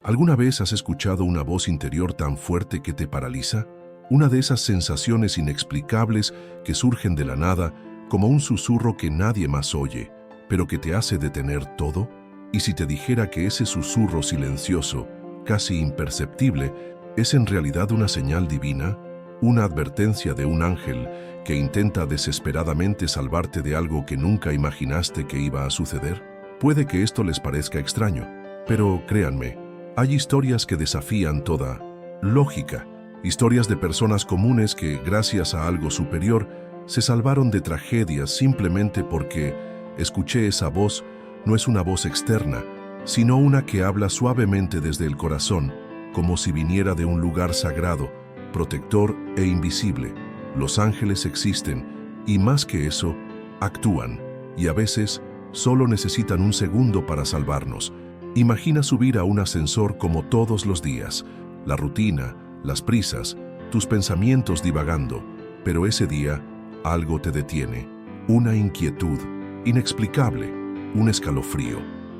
¿Alguna vez has escuchado una voz interior tan fuerte que te paraliza? Una de esas sensaciones inexplicables que surgen de la nada, como un susurro que nadie más oye, pero que te hace detener todo. Y si te dijera que ese susurro silencioso, casi imperceptible, es en realidad una señal divina, una advertencia de un ángel que intenta desesperadamente salvarte de algo que nunca imaginaste que iba a suceder. Puede que esto les parezca extraño, pero créanme, hay historias que desafían toda lógica, historias de personas comunes que, gracias a algo superior, se salvaron de tragedias simplemente porque, escuché esa voz, no es una voz externa, sino una que habla suavemente desde el corazón, como si viniera de un lugar sagrado, protector e invisible. Los ángeles existen, y más que eso, actúan, y a veces solo necesitan un segundo para salvarnos. Imagina subir a un ascensor como todos los días, la rutina, las prisas, tus pensamientos divagando, pero ese día algo te detiene, una inquietud inexplicable, un escalofrío,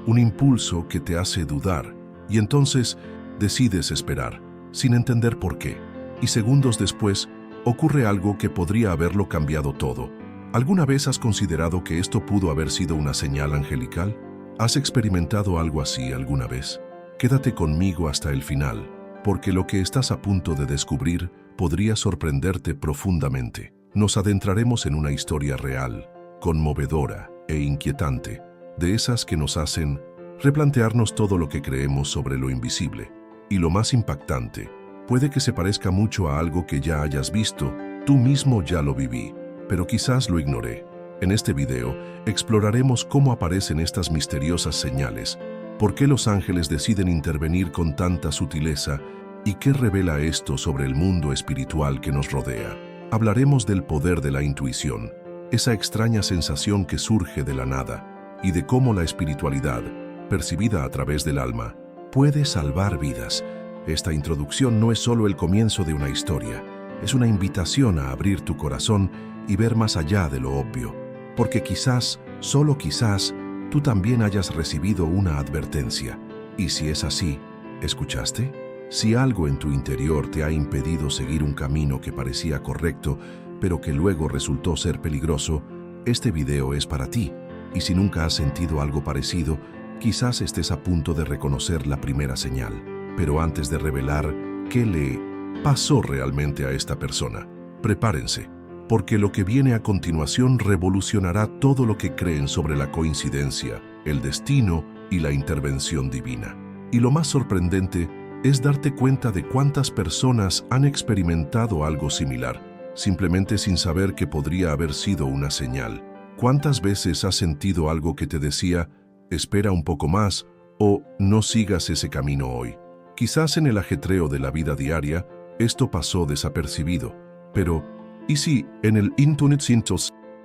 un impulso que te hace dudar, y entonces decides esperar, sin entender por qué, y segundos después ocurre algo que podría haberlo cambiado todo. ¿Alguna vez has considerado que esto pudo haber sido una señal angelical? ¿Has experimentado algo así alguna vez? Quédate conmigo hasta el final, porque lo que estás a punto de descubrir podría sorprenderte profundamente. Nos adentraremos en una historia real, conmovedora e inquietante, de esas que nos hacen replantearnos todo lo que creemos sobre lo invisible. Y lo más impactante, puede que se parezca mucho a algo que ya hayas visto, tú mismo ya lo viví, pero quizás lo ignoré. En este video exploraremos cómo aparecen estas misteriosas señales, por qué los ángeles deciden intervenir con tanta sutileza y qué revela esto sobre el mundo espiritual que nos rodea. Hablaremos del poder de la intuición, esa extraña sensación que surge de la nada, y de cómo la espiritualidad, percibida a través del alma, puede salvar vidas. Esta introducción no es solo el comienzo de una historia, es una invitación a abrir tu corazón y ver más allá de lo obvio, porque quizás, solo quizás, tú también hayas recibido una advertencia. Y si es así, ¿escuchaste? Si algo en tu interior te ha impedido seguir un camino que parecía correcto, pero que luego resultó ser peligroso, este video es para ti. Y si nunca has sentido algo parecido, quizás estés a punto de reconocer la primera señal. Pero antes de revelar qué le pasó realmente a esta persona, prepárense, porque lo que viene a continuación revolucionará todo lo que creen sobre la coincidencia, el destino y la intervención divina. Y lo más sorprendente es darte cuenta de cuántas personas han experimentado algo similar, simplemente sin saber que podría haber sido una señal. ¿Cuántas veces has sentido algo que te decía, espera un poco más, o no sigas ese camino hoy? Quizás en el ajetreo de la vida diaria, esto pasó desapercibido, pero ¿y si, en el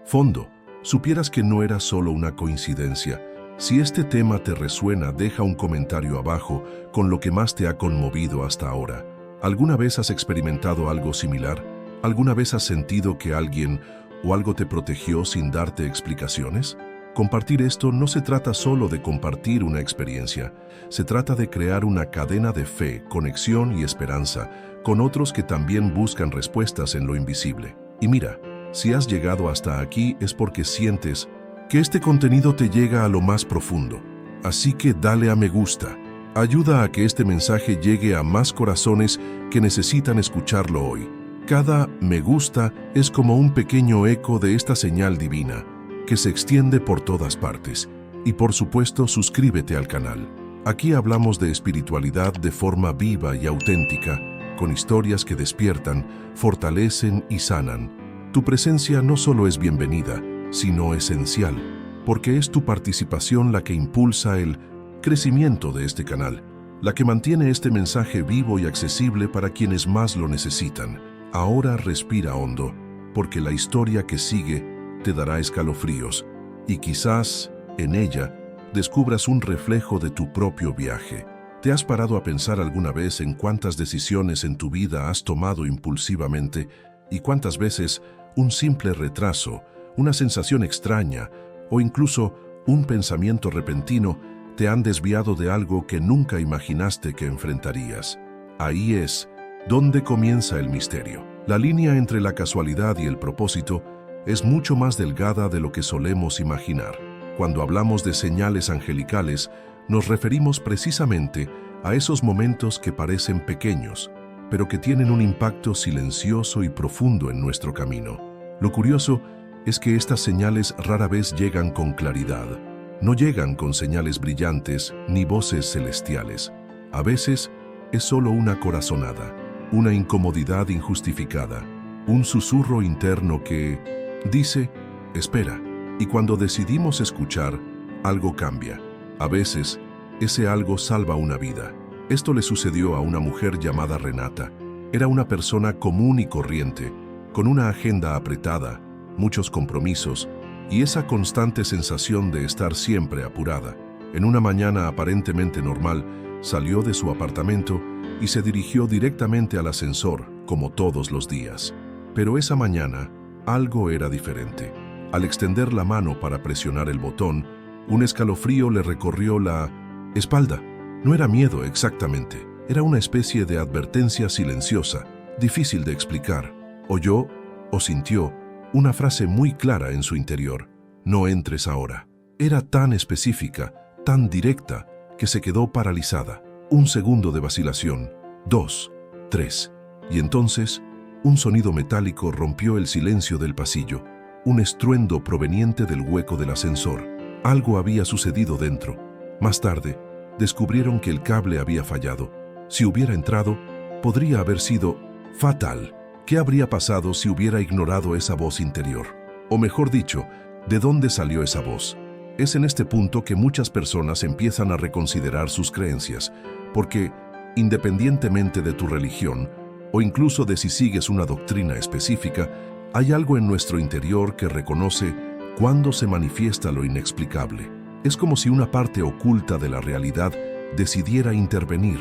fondo, supieras que no era solo una coincidencia? Si este tema te resuena, deja un comentario abajo con lo que más te ha conmovido hasta ahora. ¿Alguna vez has experimentado algo similar? ¿Alguna vez has sentido que alguien o algo te protegió sin darte explicaciones? Compartir esto no se trata solo de compartir una experiencia, se trata de crear una cadena de fe, conexión y esperanza con otros que también buscan respuestas en lo invisible. Y mira, si has llegado hasta aquí es porque sientes que este contenido te llega a lo más profundo. Así que dale a me gusta. Ayuda a que este mensaje llegue a más corazones que necesitan escucharlo hoy. Cada me gusta es como un pequeño eco de esta señal divina que se extiende por todas partes. Y por supuesto, suscríbete al canal. Aquí hablamos de espiritualidad de forma viva y auténtica, con historias que despiertan, fortalecen y sanan. Tu presencia no solo es bienvenida, sino esencial, porque es tu participación la que impulsa el crecimiento de este canal, la que mantiene este mensaje vivo y accesible para quienes más lo necesitan. Ahora respira hondo, porque la historia que sigue te dará escalofríos, y quizás, en ella, descubras un reflejo de tu propio viaje. ¿Te has parado a pensar alguna vez en cuántas decisiones en tu vida has tomado impulsivamente y cuántas veces un simple retraso, una sensación extraña o incluso un pensamiento repentino te han desviado de algo que nunca imaginaste que enfrentarías. Ahí es donde comienza el misterio. La línea entre la casualidad y el propósito es mucho más delgada de lo que solemos imaginar. Cuando hablamos de señales angelicales, nos referimos precisamente a esos momentos que parecen pequeños, pero que tienen un impacto silencioso y profundo en nuestro camino. Lo curioso es que estas señales rara vez llegan con claridad. No llegan con señales brillantes ni voces celestiales. A veces es solo una corazonada, una incomodidad injustificada, un susurro interno que dice, espera, y cuando decidimos escuchar, algo cambia. A veces, ese algo salva una vida. Esto le sucedió a una mujer llamada Renata. Era una persona común y corriente, con una agenda apretada, muchos compromisos y esa constante sensación de estar siempre apurada. En una mañana aparentemente normal, salió de su apartamento y se dirigió directamente al ascensor, como todos los días. Pero esa mañana, algo era diferente. Al extender la mano para presionar el botón, un escalofrío le recorrió la espalda. No era miedo exactamente, era una especie de advertencia silenciosa, difícil de explicar. Oyó o sintió una frase muy clara en su interior: no entres ahora. Era tan específica, tan directa, que se quedó paralizada. Un segundo de vacilación, 2, 3, y entonces un sonido metálico rompió el silencio del pasillo, un estruendo proveniente del hueco del ascensor. Algo había sucedido dentro. Más tarde, descubrieron que el cable había fallado. Si hubiera entrado, podría haber sido fatal. ¿Qué habría pasado si hubiera ignorado esa voz interior? O mejor dicho, ¿de dónde salió esa voz? Es en este punto que muchas personas empiezan a reconsiderar sus creencias, porque, independientemente de tu religión, o incluso de si sigues una doctrina específica, hay algo en nuestro interior que reconoce cuándo se manifiesta lo inexplicable. Es como si una parte oculta de la realidad decidiera intervenir,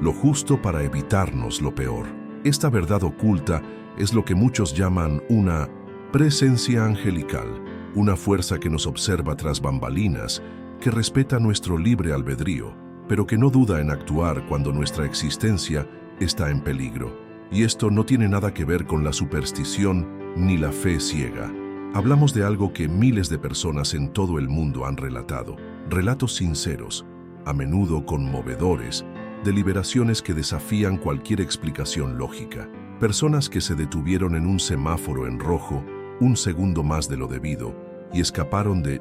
lo justo para evitarnos lo peor. Esta verdad oculta es lo que muchos llaman una presencia angelical, una fuerza que nos observa tras bambalinas, que respeta nuestro libre albedrío, pero que no duda en actuar cuando nuestra existencia está en peligro. Y esto no tiene nada que ver con la superstición ni la fe ciega. Hablamos de algo que miles de personas en todo el mundo han relatado, relatos sinceros, a menudo conmovedores, de liberaciones que desafían cualquier explicación lógica. Personas que se detuvieron en un semáforo en rojo un segundo más de lo debido y escaparon de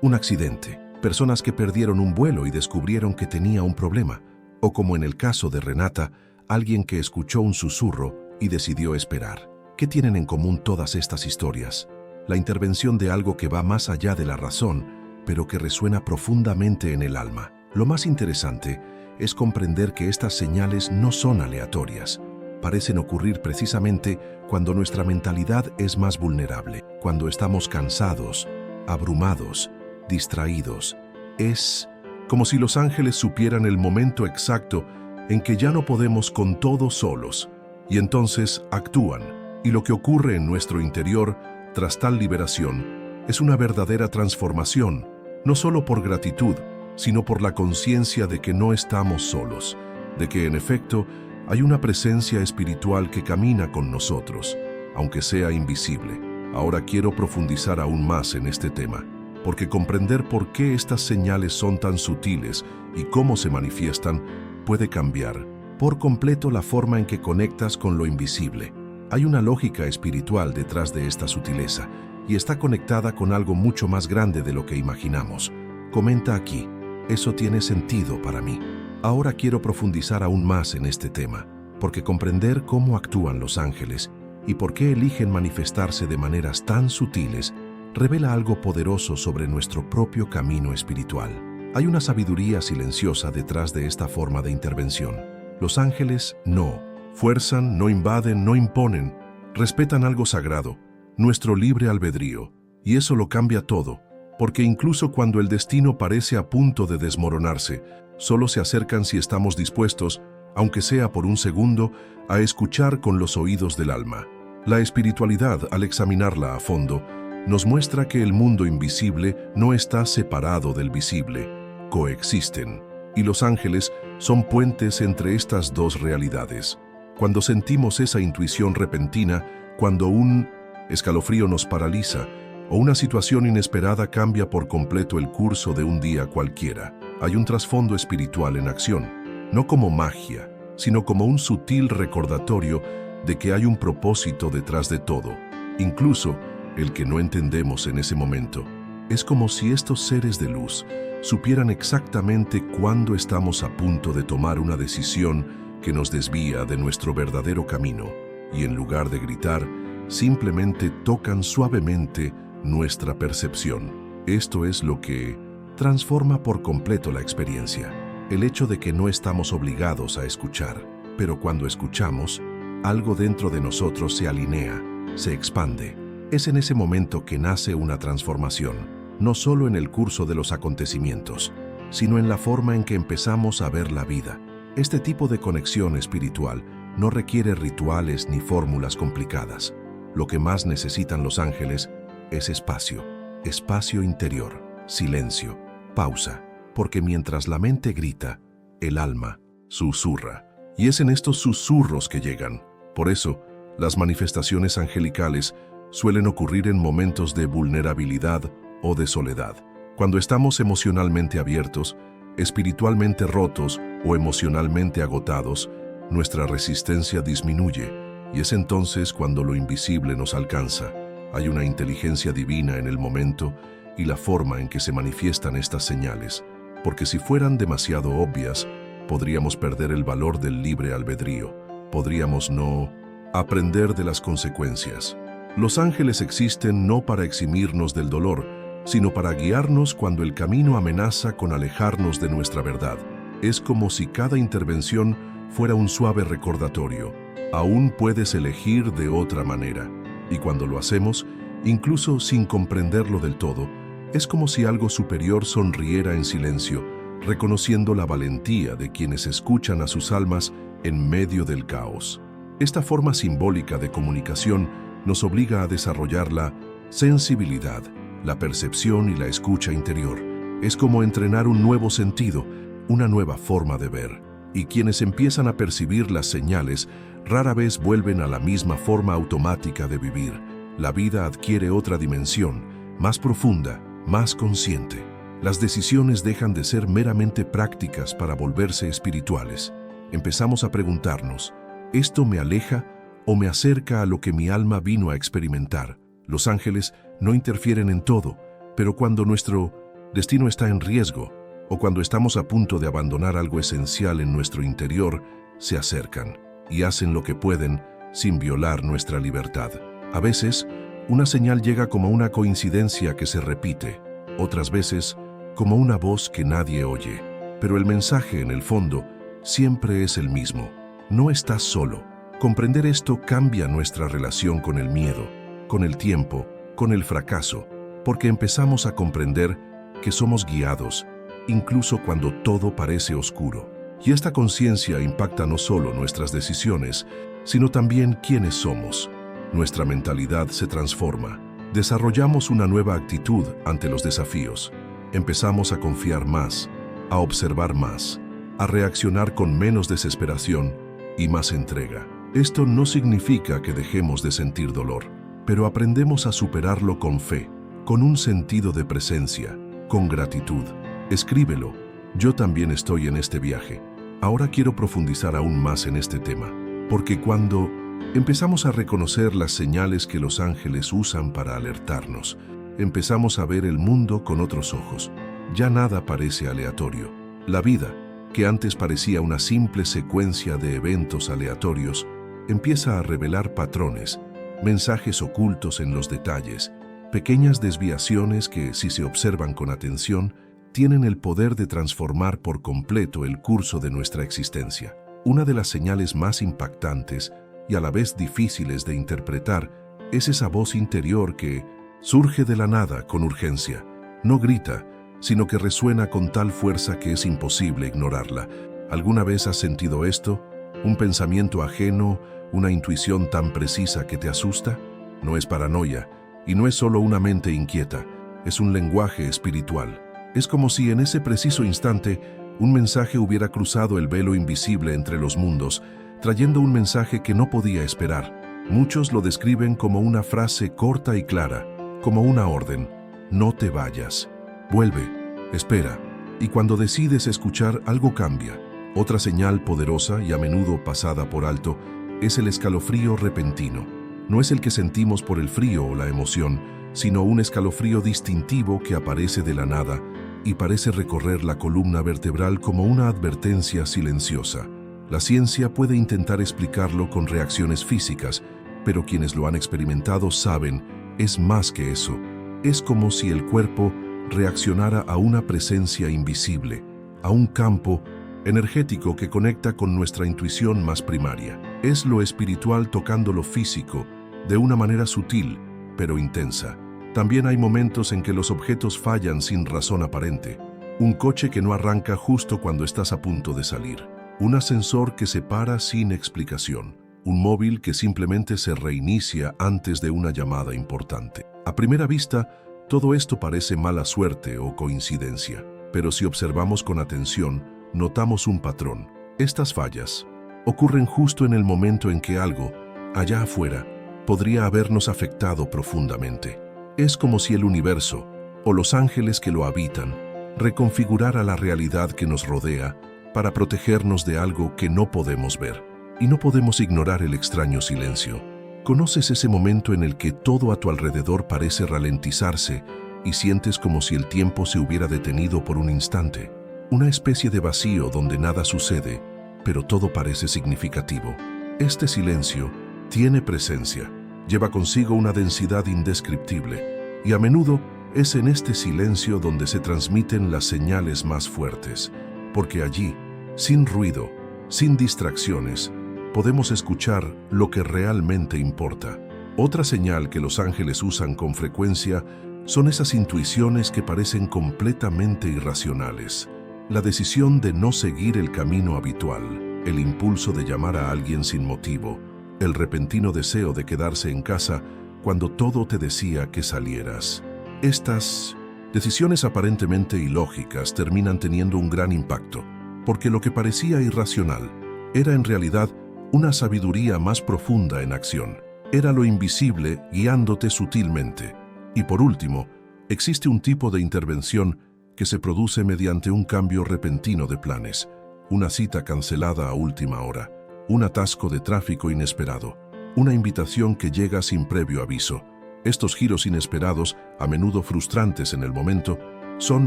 un accidente. Personas que perdieron un vuelo y descubrieron que tenía un problema. O como en el caso de Renata, alguien que escuchó un susurro y decidió esperar. ¿Qué tienen en común todas estas historias? La intervención de algo que va más allá de la razón, pero que resuena profundamente en el alma. Lo más interesante es comprender que estas señales no son aleatorias. Parecen ocurrir precisamente cuando nuestra mentalidad es más vulnerable, cuando estamos cansados, abrumados, distraídos. Es como si los ángeles supieran el momento exacto en que ya no podemos con todo solos, y entonces actúan. Y lo que ocurre en nuestro interior tras tal liberación es una verdadera transformación, no solo por gratitud, sino por la conciencia de que no estamos solos, de que en efecto hay una presencia espiritual que camina con nosotros, aunque sea invisible. Ahora quiero profundizar aún más en este tema, porque comprender por qué estas señales son tan sutiles y cómo se manifiestan puede cambiar por completo la forma en que conectas con lo invisible. Hay una lógica espiritual detrás de esta sutileza y está conectada con algo mucho más grande de lo que imaginamos. Comenta aquí, eso tiene sentido para mí. Ahora quiero profundizar aún más en este tema, porque comprender cómo actúan los ángeles y por qué eligen manifestarse de maneras tan sutiles revela algo poderoso sobre nuestro propio camino espiritual. Hay una sabiduría silenciosa detrás de esta forma de intervención. Los ángeles no fuerzan, no invaden, no imponen, respetan algo sagrado, nuestro libre albedrío, y eso lo cambia todo, porque incluso cuando el destino parece a punto de desmoronarse, solo se acercan si estamos dispuestos, aunque sea por un segundo, a escuchar con los oídos del alma. La espiritualidad, al examinarla a fondo, nos muestra que el mundo invisible no está separado del visible. coexisten, y los ángeles son puentes entre estas dos realidades. Cuando sentimos esa intuición repentina, cuando un escalofrío nos paraliza, o una situación inesperada cambia por completo el curso de un día cualquiera, hay un trasfondo espiritual en acción, no como magia, sino como un sutil recordatorio de que hay un propósito detrás de todo, incluso el que no entendemos en ese momento. Es como si estos seres de luz supieran exactamente cuándo estamos a punto de tomar una decisión que nos desvía de nuestro verdadero camino, y en lugar de gritar, simplemente tocan suavemente nuestra percepción. Esto es lo que transforma por completo la experiencia. El hecho de que no estamos obligados a escuchar, pero cuando escuchamos, algo dentro de nosotros se alinea, se expande. Es en ese momento que nace una transformación, no solo en el curso de los acontecimientos, sino en la forma en que empezamos a ver la vida. Este tipo de conexión espiritual no requiere rituales ni fórmulas complicadas. Lo que más necesitan los ángeles es espacio, espacio interior, silencio, pausa, porque mientras la mente grita, el alma susurra. Y es en estos susurros que llegan. Por eso, las manifestaciones angelicales suelen ocurrir en momentos de vulnerabilidad o de soledad. Cuando estamos emocionalmente abiertos, espiritualmente rotos o emocionalmente agotados, nuestra resistencia disminuye, y es entonces cuando lo invisible nos alcanza. Hay una inteligencia divina en el momento y la forma en que se manifiestan estas señales, porque si fueran demasiado obvias, podríamos perder el valor del libre albedrío, podríamos no aprender de las consecuencias. Los ángeles existen no para eximirnos del dolor, sino para guiarnos cuando el camino amenaza con alejarnos de nuestra verdad. Es como si cada intervención fuera un suave recordatorio. Aún puedes elegir de otra manera. Y cuando lo hacemos, incluso sin comprenderlo del todo, es como si algo superior sonriera en silencio, reconociendo la valentía de quienes escuchan a sus almas en medio del caos. Esta forma simbólica de comunicación nos obliga a desarrollar la sensibilidad, la percepción y la escucha interior. Es como entrenar un nuevo sentido, una nueva forma de ver. Y quienes empiezan a percibir las señales rara vez vuelven a la misma forma automática de vivir. La vida adquiere otra dimensión, más profunda, más consciente. Las decisiones dejan de ser meramente prácticas para volverse espirituales. Empezamos a preguntarnos, ¿esto me aleja o me acerca a lo que mi alma vino a experimentar? Los ángeles no interfieren en todo, pero cuando nuestro destino está en riesgo o cuando estamos a punto de abandonar algo esencial en nuestro interior, se acercan y hacen lo que pueden sin violar nuestra libertad. A veces, una señal llega como una coincidencia que se repite, otras veces como una voz que nadie oye, pero el mensaje en el fondo siempre es el mismo. No estás solo. Comprender esto cambia nuestra relación con el miedo, con el tiempo, con el fracaso, porque empezamos a comprender que somos guiados, incluso cuando todo parece oscuro. Y esta conciencia impacta no solo nuestras decisiones, sino también quiénes somos. Nuestra mentalidad se transforma. Desarrollamos una nueva actitud ante los desafíos. Empezamos a confiar más, a observar más, a reaccionar con menos desesperación y más entrega. Esto no significa que dejemos de sentir dolor, pero aprendemos a superarlo con fe, con un sentido de presencia, con gratitud. Escríbelo. Yo también estoy en este viaje. Ahora quiero profundizar aún más en este tema, porque cuando empezamos a reconocer las señales que los ángeles usan para alertarnos, empezamos a ver el mundo con otros ojos. Ya nada parece aleatorio. La vida, que antes parecía una simple secuencia de eventos aleatorios, empieza a revelar patrones, mensajes ocultos en los detalles, pequeñas desviaciones que, si se observan con atención, tienen el poder de transformar por completo el curso de nuestra existencia. Una de las señales más impactantes y a la vez difíciles de interpretar es esa voz interior que surge de la nada con urgencia. No grita, sino que resuena con tal fuerza que es imposible ignorarla. ¿Alguna vez has sentido esto? ¿Un pensamiento ajeno, una intuición tan precisa que te asusta? No es paranoia, y no es solo una mente inquieta, es un lenguaje espiritual. Es como si en ese preciso instante un mensaje hubiera cruzado el velo invisible entre los mundos, trayendo un mensaje que no podía esperar. Muchos lo describen como una frase corta y clara, como una orden: no te vayas, vuelve, espera. Y cuando decides escuchar, algo cambia. Otra señal poderosa y a menudo pasada por alto es el escalofrío repentino. No es el que sentimos por el frío o la emoción, sino un escalofrío distintivo que aparece de la nada y parece recorrer la columna vertebral como una advertencia silenciosa. La ciencia puede intentar explicarlo con reacciones físicas, pero quienes lo han experimentado saben, es más que eso. Es como si el cuerpo reaccionara a una presencia invisible, a un campo energético que conecta con nuestra intuición más primaria. Es lo espiritual tocando lo físico, de una manera sutil, pero intensa. También hay momentos en que los objetos fallan sin razón aparente. Un coche que no arranca justo cuando estás a punto de salir. Un ascensor que se para sin explicación. Un móvil que simplemente se reinicia antes de una llamada importante. A primera vista, todo esto parece mala suerte o coincidencia, pero si observamos con atención, notamos un patrón. Estas fallas ocurren justo en el momento en que algo, allá afuera, podría habernos afectado profundamente. Es como si el universo, o los ángeles que lo habitan, reconfigurara la realidad que nos rodea para protegernos de algo que no podemos ver. Y no podemos ignorar el extraño silencio. ¿Conoces ese momento en el que todo a tu alrededor parece ralentizarse y sientes como si el tiempo se hubiera detenido por un instante? Una especie de vacío donde nada sucede, pero todo parece significativo. Este silencio tiene presencia, lleva consigo una densidad indescriptible, y a menudo es en este silencio donde se transmiten las señales más fuertes, porque allí, sin ruido, sin distracciones, podemos escuchar lo que realmente importa. Otra señal que los ángeles usan con frecuencia son esas intuiciones que parecen completamente irracionales. La decisión de no seguir el camino habitual, el impulso de llamar a alguien sin motivo, el repentino deseo de quedarse en casa cuando todo te decía que salieras. Estas decisiones aparentemente ilógicas terminan teniendo un gran impacto, porque lo que parecía irracional era en realidad una sabiduría más profunda en acción. Era lo invisible guiándote sutilmente. Y por último, existe un tipo de intervención que se produce mediante un cambio repentino de planes, una cita cancelada a última hora, un atasco de tráfico inesperado, una invitación que llega sin previo aviso. Estos giros inesperados, a menudo frustrantes en el momento, son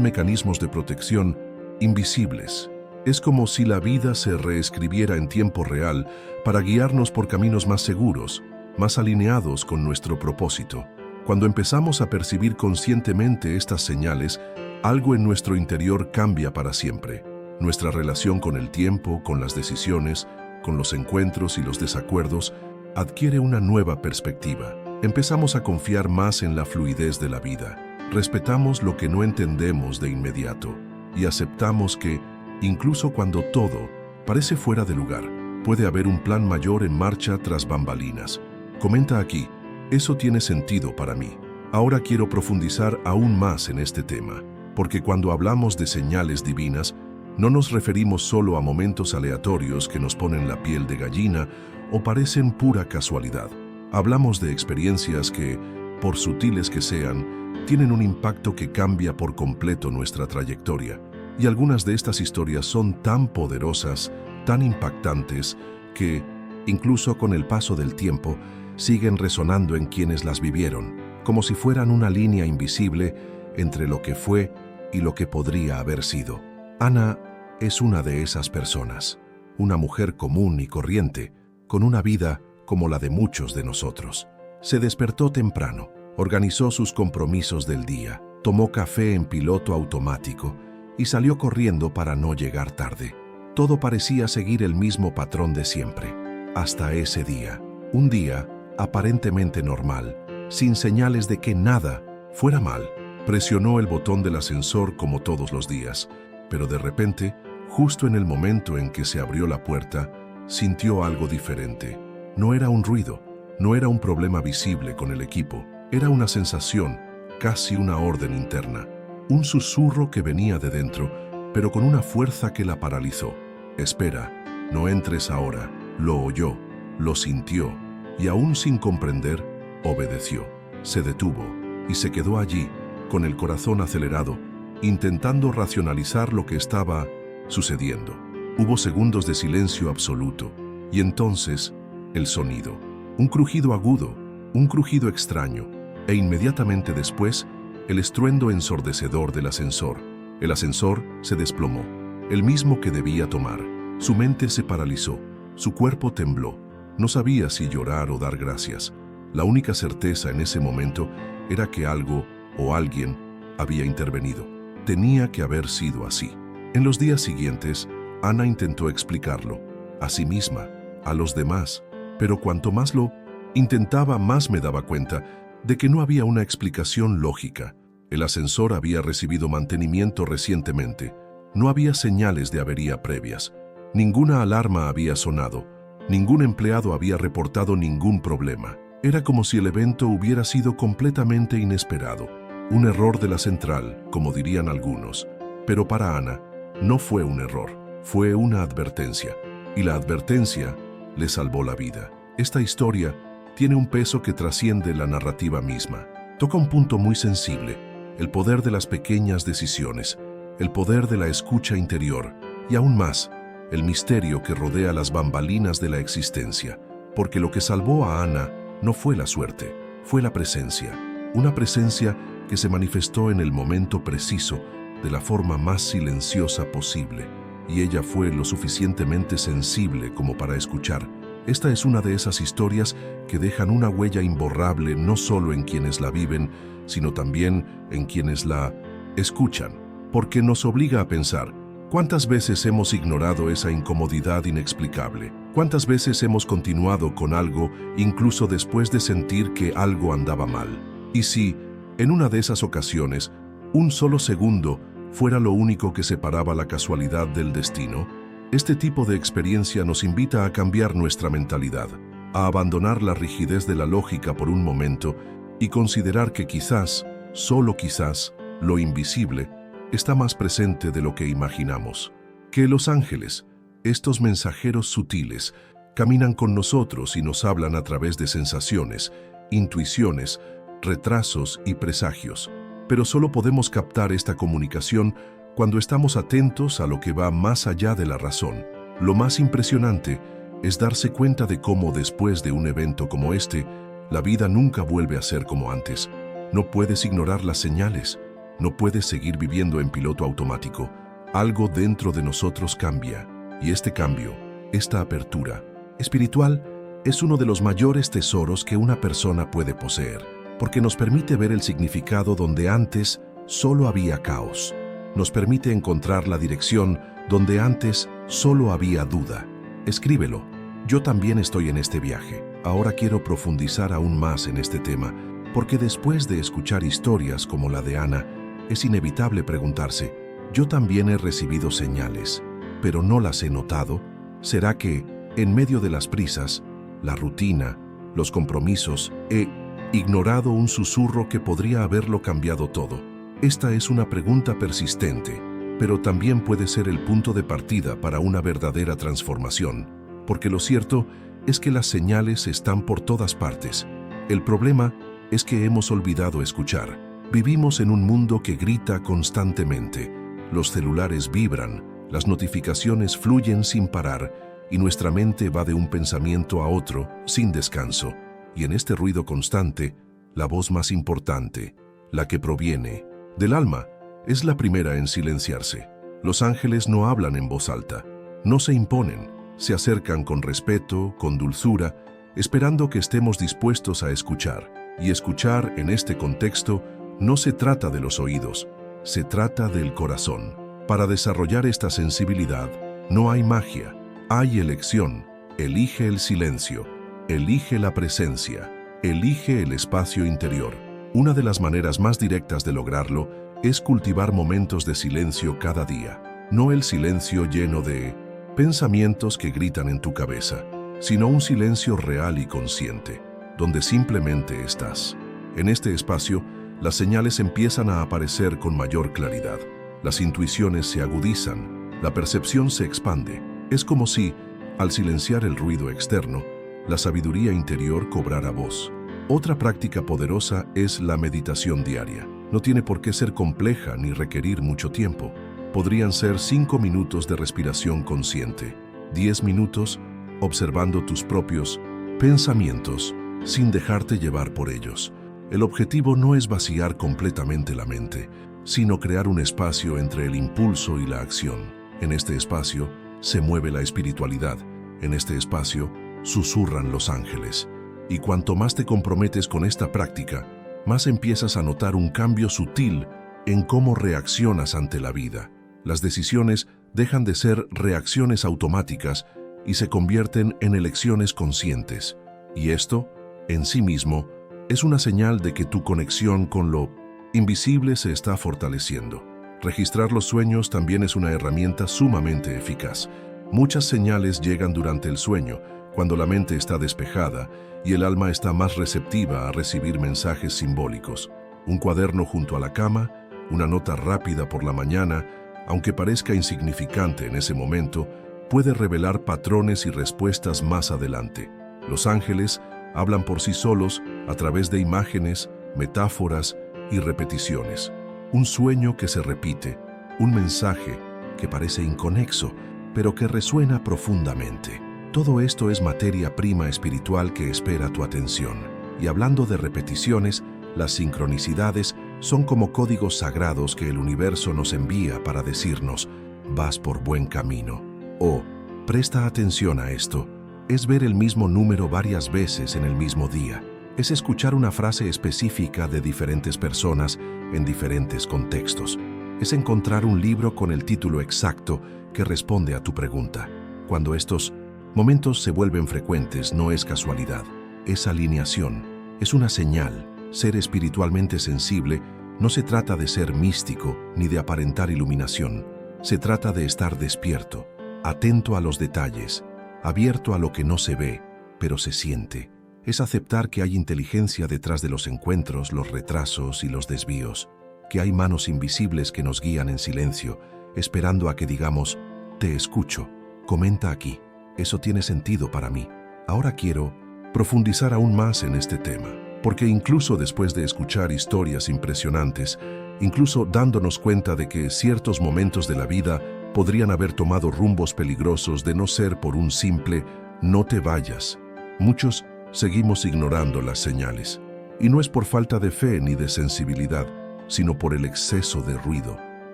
mecanismos de protección invisibles. Es como si la vida se reescribiera en tiempo real para guiarnos por caminos más seguros, más alineados con nuestro propósito. Cuando empezamos a percibir conscientemente estas señales, algo en nuestro interior cambia para siempre. Nuestra relación con el tiempo, con las decisiones, con los encuentros y los desacuerdos, adquiere una nueva perspectiva. Empezamos a confiar más en la fluidez de la vida. Respetamos lo que no entendemos de inmediato y aceptamos que, incluso cuando todo parece fuera de lugar, puede haber un plan mayor en marcha tras bambalinas. Comenta aquí: eso tiene sentido para mí. Ahora quiero profundizar aún más en este tema, porque cuando hablamos de señales divinas, no nos referimos solo a momentos aleatorios que nos ponen la piel de gallina o parecen pura casualidad. Hablamos de experiencias que, por sutiles que sean, tienen un impacto que cambia por completo nuestra trayectoria. Y algunas de estas historias son tan poderosas, tan impactantes, que, incluso con el paso del tiempo, siguen resonando en quienes las vivieron, como si fueran una línea invisible entre lo que fue y lo que podría haber sido. Ana es una de esas personas, una mujer común y corriente, con una vida como la de muchos de nosotros. Se despertó temprano, organizó sus compromisos del día, tomó café en piloto automático y salió corriendo para no llegar tarde. Todo parecía seguir el mismo patrón de siempre, hasta ese día. Un día aparentemente normal, sin señales de que nada fuera mal. Presionó el botón del ascensor como todos los días, pero de repente, justo en el momento en que se abrió la puerta, sintió algo diferente. No era un ruido, no era un problema visible con el equipo, era una sensación, casi una orden interna. un susurro que venía de dentro, pero con una fuerza que la paralizó. «Espera, no entres ahora». Lo oyó, lo sintió, y aún sin comprender, obedeció. Se detuvo y se quedó allí, con el corazón acelerado, intentando racionalizar lo que estaba sucediendo. Hubo segundos de silencio absoluto, y entonces, el sonido. Un crujido agudo, un crujido extraño, e inmediatamente después, el estruendo ensordecedor del ascensor. El ascensor se desplomó, el mismo que debía tomar. Su mente se paralizó, su cuerpo tembló. No sabía si llorar o dar gracias. La única certeza en ese momento era que algo o alguien había intervenido. Tenía que haber sido así. En los días siguientes, Ana intentó explicarlo, a sí misma, a los demás, pero cuanto más lo intentaba, más me daba cuenta de que no había una explicación lógica. El ascensor había recibido mantenimiento recientemente. No había señales de avería previas. Ninguna alarma había sonado. Ningún empleado había reportado ningún problema. Era como si el evento hubiera sido completamente inesperado. Un error de la central, como dirían algunos. Pero para Ana, no fue un error, fue una advertencia. Y la advertencia le salvó la vida. Esta historia tiene un peso que trasciende la narrativa misma. Toca un punto muy sensible, el poder de las pequeñas decisiones, el poder de la escucha interior, y aún más, el misterio que rodea las bambalinas de la existencia. Porque lo que salvó a Ana no fue la suerte, fue la presencia. Una presencia que se manifestó en el momento preciso, de la forma más silenciosa posible. Y ella fue lo suficientemente sensible como para escuchar. Esta es una de esas historias que dejan una huella imborrable no solo en quienes la viven, sino también en quienes la escuchan. Porque nos obliga a pensar, ¿cuántas veces hemos ignorado esa incomodidad inexplicable? ¿Cuántas veces hemos continuado con algo incluso después de sentir que algo andaba mal? Y si, en una de esas ocasiones, un solo segundo fuera lo único que separaba la casualidad del destino, este tipo de experiencia nos invita a cambiar nuestra mentalidad, a abandonar la rigidez de la lógica por un momento y considerar que quizás, solo quizás, lo invisible está más presente de lo que imaginamos. Que los ángeles, estos mensajeros sutiles, caminan con nosotros y nos hablan a través de sensaciones, intuiciones, retrasos y presagios. Pero solo podemos captar esta comunicación cuando estamos atentos a lo que va más allá de la razón. Lo más impresionante es darse cuenta de cómo después de un evento como este, la vida nunca vuelve a ser como antes. No puedes ignorar las señales, no puedes seguir viviendo en piloto automático. Algo dentro de nosotros cambia, y este cambio, esta apertura espiritual, es uno de los mayores tesoros que una persona puede poseer, porque nos permite ver el significado donde antes solo había caos. Nos permite encontrar la dirección donde antes solo había duda. Escríbelo. Yo también estoy en este viaje. Ahora quiero profundizar aún más en este tema, porque después de escuchar historias como la de Ana, es inevitable preguntarse, yo también he recibido señales, pero no las he notado. ¿Será que, en medio de las prisas, la rutina, los compromisos, he ignorado un susurro que podría haberlo cambiado todo? Esta es una pregunta persistente, pero también puede ser el punto de partida para una verdadera transformación, porque lo cierto es que las señales están por todas partes. El problema es que hemos olvidado escuchar. Vivimos en un mundo que grita constantemente. Los celulares vibran, las notificaciones fluyen sin parar, y nuestra mente va de un pensamiento a otro sin descanso. Y en este ruido constante, la voz más importante, la que proviene del alma, es la primera en silenciarse. Los ángeles no hablan en voz alta, no se imponen, se acercan con respeto, con dulzura, esperando que estemos dispuestos a escuchar. Y escuchar en este contexto no se trata de los oídos, se trata del corazón. Para desarrollar esta sensibilidad no hay magia, hay elección. Elige el silencio, elige la presencia, elige el espacio interior. Una de las maneras más directas de lograrlo es cultivar momentos de silencio cada día. No el silencio lleno de pensamientos que gritan en tu cabeza, sino un silencio real y consciente, donde simplemente estás. En este espacio, las señales empiezan a aparecer con mayor claridad. Las intuiciones se agudizan, la percepción se expande. Es como si, al silenciar el ruido externo, la sabiduría interior cobrara voz. Otra práctica poderosa es la meditación diaria. No tiene por qué ser compleja ni requerir mucho tiempo. Podrían ser 5 minutos de respiración consciente, 10 minutos observando tus propios pensamientos sin dejarte llevar por ellos. El objetivo no es vaciar completamente la mente, sino crear un espacio entre el impulso y la acción. En este espacio se mueve la espiritualidad. En este espacio susurran los ángeles. Y cuanto más te comprometes con esta práctica, más empiezas a notar un cambio sutil en cómo reaccionas ante la vida. Las decisiones dejan de ser reacciones automáticas y se convierten en elecciones conscientes. Y esto, en sí mismo, es una señal de que tu conexión con lo invisible se está fortaleciendo. Registrar los sueños también es una herramienta sumamente eficaz. Muchas señales llegan durante el sueño, cuando la mente está despejada y el alma está más receptiva a recibir mensajes simbólicos. Un cuaderno junto a la cama, una nota rápida por la mañana, aunque parezca insignificante en ese momento, puede revelar patrones y respuestas más adelante. Los ángeles hablan por sí solos a través de imágenes, metáforas y repeticiones. Un sueño que se repite, un mensaje que parece inconexo, pero que resuena profundamente. Todo esto es materia prima espiritual que espera tu atención. Y hablando de repeticiones, las sincronicidades son como códigos sagrados que el universo nos envía para decirnos, vas por buen camino. O, presta atención a esto, es ver el mismo número varias veces en el mismo día. Es escuchar una frase específica de diferentes personas en diferentes contextos. Es encontrar un libro con el título exacto que responde a tu pregunta. Cuando estos momentos se vuelven frecuentes, no es casualidad, es alineación, es una señal. Ser espiritualmente sensible no se trata de ser místico ni de aparentar iluminación. Se trata de estar despierto, atento a los detalles, abierto a lo que no se ve, pero se siente. Es aceptar que hay inteligencia detrás de los encuentros, los retrasos y los desvíos, que hay manos invisibles que nos guían en silencio, esperando a que digamos, te escucho, comenta aquí, eso tiene sentido para mí. Ahora quiero profundizar aún más en este tema, porque incluso después de escuchar historias impresionantes, incluso dándonos cuenta de que ciertos momentos de la vida podrían haber tomado rumbos peligrosos de no ser por un simple no te vayas, muchos seguimos ignorando las señales. Y no es por falta de fe ni de sensibilidad, sino por el exceso de ruido.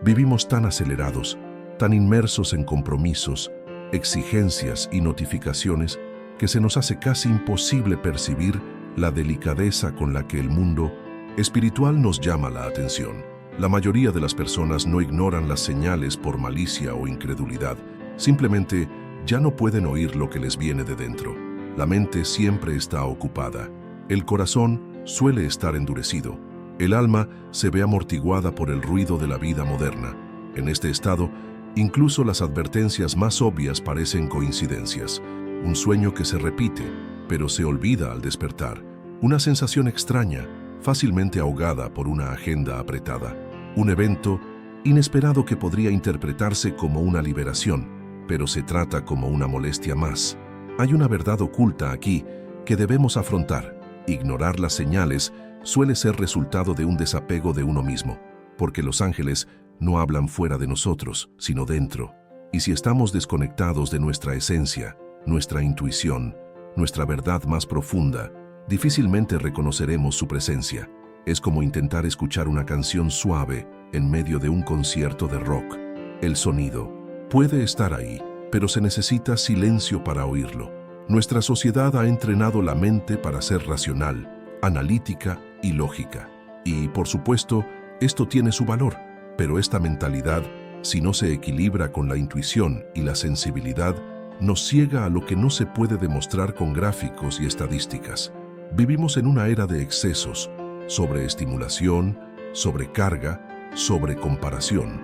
Vivimos tan acelerados, tan inmersos en compromisos, exigencias y notificaciones que se nos hace casi imposible percibir la delicadeza con la que el mundo espiritual nos llama la atención. La mayoría de las personas no ignoran las señales por malicia o incredulidad, simplemente ya no pueden oír lo que les viene de dentro. La mente siempre está ocupada, el corazón suele estar endurecido, el alma se ve amortiguada por el ruido de la vida moderna. En este estado, incluso las advertencias más obvias parecen coincidencias. Un sueño que se repite, pero se olvida al despertar. Una sensación extraña, fácilmente ahogada por una agenda apretada. Un evento inesperado que podría interpretarse como una liberación, pero se trata como una molestia más. Hay una verdad oculta aquí que debemos afrontar. Ignorar las señales suele ser resultado de un desapego de uno mismo, porque los ángeles no hablan fuera de nosotros, sino dentro. Y si estamos desconectados de nuestra esencia, nuestra intuición, nuestra verdad más profunda, difícilmente reconoceremos su presencia. Es como intentar escuchar una canción suave en medio de un concierto de rock. El sonido puede estar ahí, pero se necesita silencio para oírlo. Nuestra sociedad ha entrenado la mente para ser racional, analítica y lógica. Y, por supuesto, esto tiene su valor, pero esta mentalidad, si no se equilibra con la intuición y la sensibilidad, nos ciega a lo que no se puede demostrar con gráficos y estadísticas. Vivimos en una era de excesos, sobreestimulación, sobrecarga, sobrecomparación.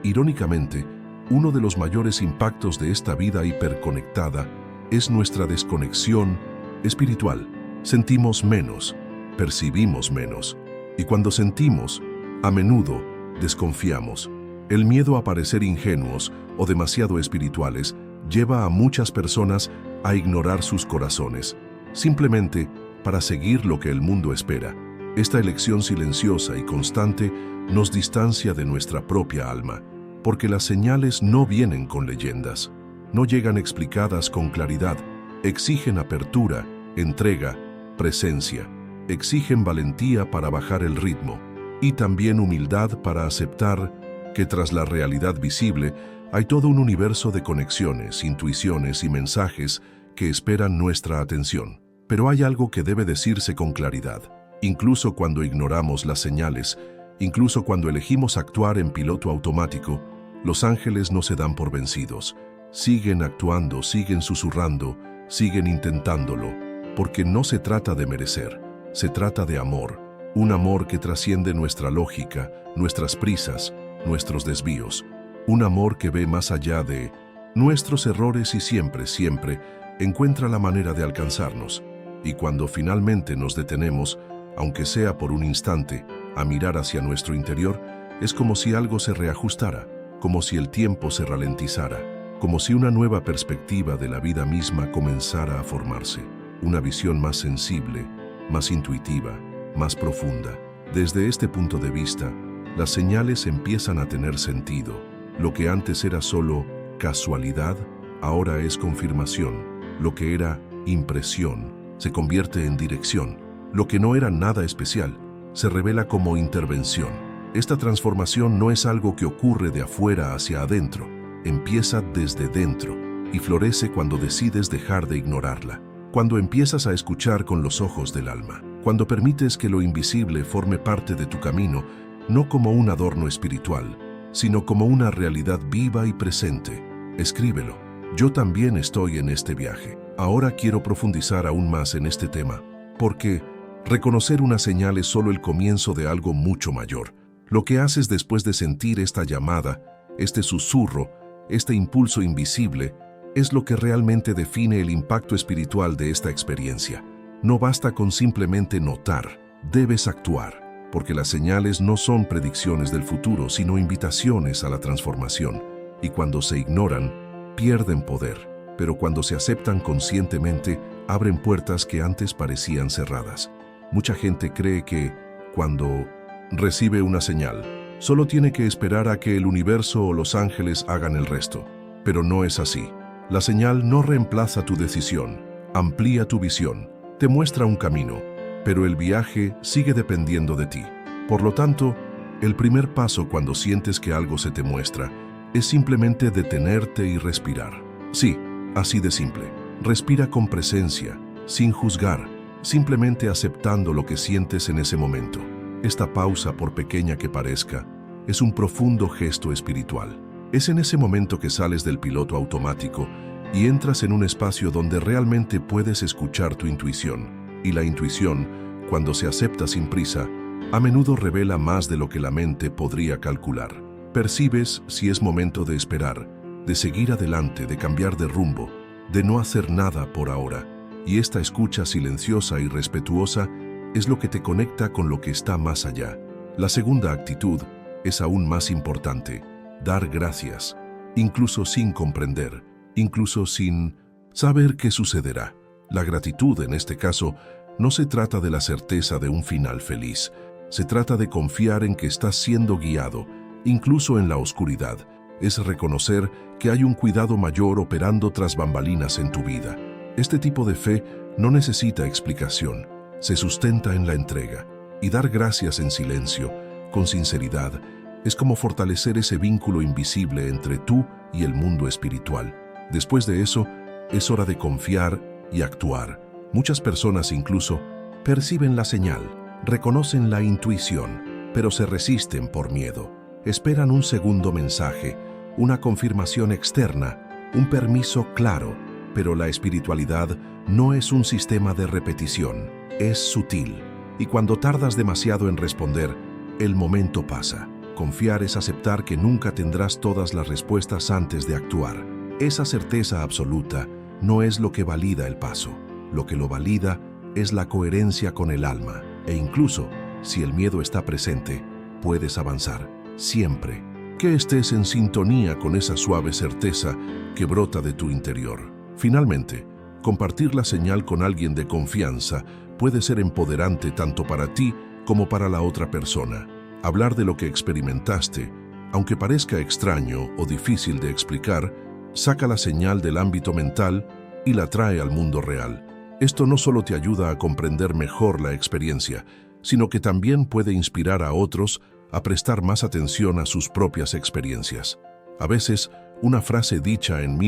Irónicamente, uno de los mayores impactos de esta vida hiperconectada es nuestra desconexión espiritual. Sentimos menos, percibimos menos, Y cuando sentimos, a menudo desconfiamos. El miedo a parecer ingenuos o demasiado espirituales lleva a muchas personas a ignorar sus corazones, simplemente para seguir lo que el mundo espera. Esta elección silenciosa y constante nos distancia de nuestra propia alma, porque las señales no vienen con leyendas, no llegan explicadas con claridad, exigen apertura, entrega, presencia, exigen valentía para bajar el ritmo y también humildad para aceptar que tras la realidad visible hay todo un universo de conexiones, intuiciones y mensajes que esperan nuestra atención. Pero hay algo que debe decirse con claridad. Incluso cuando ignoramos las señales, incluso cuando elegimos actuar en piloto automático, los ángeles no se dan por vencidos. Siguen actuando, siguen susurrando, siguen intentándolo, porque no se trata de merecer, se trata de amor, un amor que trasciende nuestra lógica, nuestras prisas, nuestros desvíos, un amor que ve más allá de nuestros errores y siempre, siempre encuentra la manera de alcanzarnos. Y cuando finalmente nos detenemos, aunque sea por un instante, a mirar hacia nuestro interior, es como si algo se reajustara, como si el tiempo se ralentizara, como si una nueva perspectiva de la vida misma comenzara a formarse, una visión más sensible, más intuitiva, más profunda. Desde este punto de vista, las señales empiezan a tener sentido. Lo que antes era solo casualidad, ahora es confirmación. Lo que era impresión se convierte en dirección. Lo que no era nada especial se revela como intervención. Esta transformación no es algo que ocurre de afuera hacia adentro. Empieza desde dentro y florece cuando decides dejar de ignorarla. Cuando empiezas a escuchar con los ojos del alma. Cuando permites que lo invisible forme parte de tu camino, no como un adorno espiritual, sino como una realidad viva y presente. Escríbelo. Yo también estoy en este viaje. Ahora quiero profundizar aún más en este tema, porque reconocer una señal es solo el comienzo de algo mucho mayor. Lo que haces después de sentir esta llamada, este susurro, este impulso invisible, es lo que realmente define el impacto espiritual de esta experiencia. No basta con simplemente notar, debes actuar. Porque las señales no son predicciones del futuro, sino invitaciones a la transformación. Y cuando se ignoran, pierden poder. Pero cuando se aceptan conscientemente, abren puertas que antes parecían cerradas. Mucha gente cree que, cuando recibe una señal, solo tiene que esperar a que el universo o los ángeles hagan el resto. Pero no es así. La señal no reemplaza tu decisión, amplía tu visión, te muestra un camino, pero el viaje sigue dependiendo de ti. Por lo tanto, el primer paso cuando sientes que algo se te muestra es simplemente detenerte y respirar. Sí, así de simple. Respira con presencia, sin juzgar, simplemente aceptando lo que sientes en ese momento. Esta pausa, por pequeña que parezca, es un profundo gesto espiritual. Es en ese momento que sales del piloto automático y entras en un espacio donde realmente puedes escuchar tu intuición. Y la intuición, cuando se acepta sin prisa, a menudo revela más de lo que la mente podría calcular. Percibes si es momento de esperar, de seguir adelante, de cambiar de rumbo, de no hacer nada por ahora. Y esta escucha silenciosa y respetuosa es lo que te conecta con lo que está más allá. La segunda actitud es aún más importante: dar gracias, incluso sin comprender, incluso sin saber qué sucederá. La gratitud, en este caso, no se trata de la certeza de un final feliz. Se trata de confiar en que estás siendo guiado, incluso en la oscuridad. Es reconocer que hay un cuidado mayor operando tras bambalinas en tu vida. Este tipo de fe no necesita explicación. Se sustenta en la entrega. Y dar gracias en silencio, con sinceridad, es como fortalecer ese vínculo invisible entre tú y el mundo espiritual. Después de eso, es hora de confiar y actuar. Muchas personas incluso perciben la señal, reconocen la intuición, pero se resisten por miedo. Esperan un segundo mensaje, una confirmación externa, un permiso claro, pero la espiritualidad no es un sistema de repetición, es sutil. Y cuando tardas demasiado en responder, el momento pasa. Confiar es aceptar que nunca tendrás todas las respuestas antes de actuar. Esa certeza absoluta no es lo que valida el paso. Lo que lo valida es la coherencia con el alma. E incluso, Si el miedo está presente, puedes avanzar, siempre que estés en sintonía con esa suave certeza que brota de tu interior. Finalmente, compartir la señal con alguien de confianza puede ser empoderante tanto para ti como para la otra persona. Hablar de lo que experimentaste, aunque parezca extraño o difícil de explicar, saca la señal del ámbito mental y la trae al mundo real. Esto no solo te ayuda a comprender mejor la experiencia, sino que también puede inspirar a otros a prestar más atención a sus propias experiencias. A veces, una frase dicha en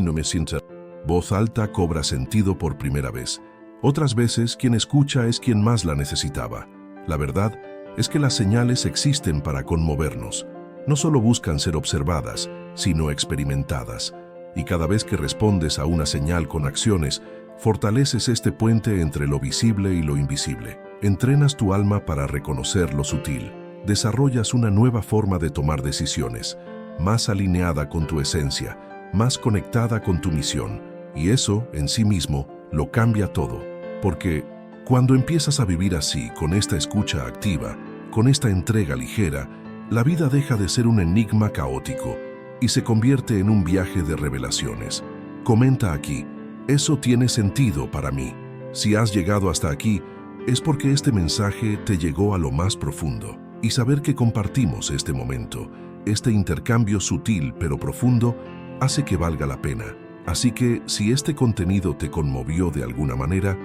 voz alta cobra sentido por primera vez. Otras veces, quien escucha es quien más la necesitaba. La verdad es que las señales existen para conmovernos. No solo buscan ser observadas, sino experimentadas. Y cada vez que respondes a una señal con acciones, fortaleces este puente entre lo visible y lo invisible. Entrenas tu alma para reconocer lo sutil. Desarrollas una nueva forma de tomar decisiones, más alineada con tu esencia, más conectada con tu misión. Y eso, en sí mismo, lo cambia todo. Porque cuando empiezas a vivir así, con esta escucha activa, con esta entrega ligera, la vida deja de ser un enigma caótico y se convierte en un viaje de revelaciones. Comenta aquí, eso tiene sentido para mí. Si has llegado hasta aquí, es porque este mensaje te llegó a lo más profundo. Y saber que compartimos este momento, este intercambio sutil pero profundo, hace que valga la pena. Así que, si este contenido te conmovió de alguna manera,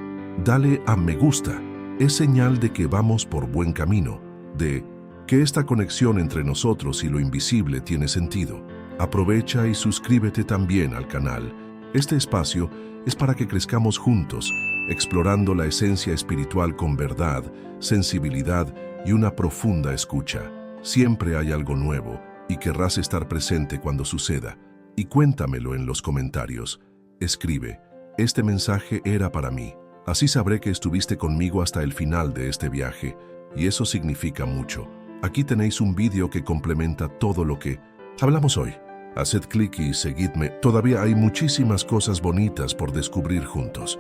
dale a me gusta. Es señal de que vamos por buen camino, de que esta conexión entre nosotros y lo invisible tiene sentido. Aprovecha y suscríbete también al canal. Este espacio es para que crezcamos juntos, explorando la esencia espiritual con verdad, sensibilidad y una profunda escucha. Siempre hay algo nuevo y querrás estar presente cuando suceda. Y cuéntamelo en los comentarios. Escribe, este mensaje era para mí. Así sabré que estuviste conmigo hasta el final de este viaje, y eso significa mucho. Aquí tenéis un vídeo que complementa todo lo que hablamos hoy. Haced clic y seguidme. Todavía hay muchísimas cosas bonitas por descubrir juntos.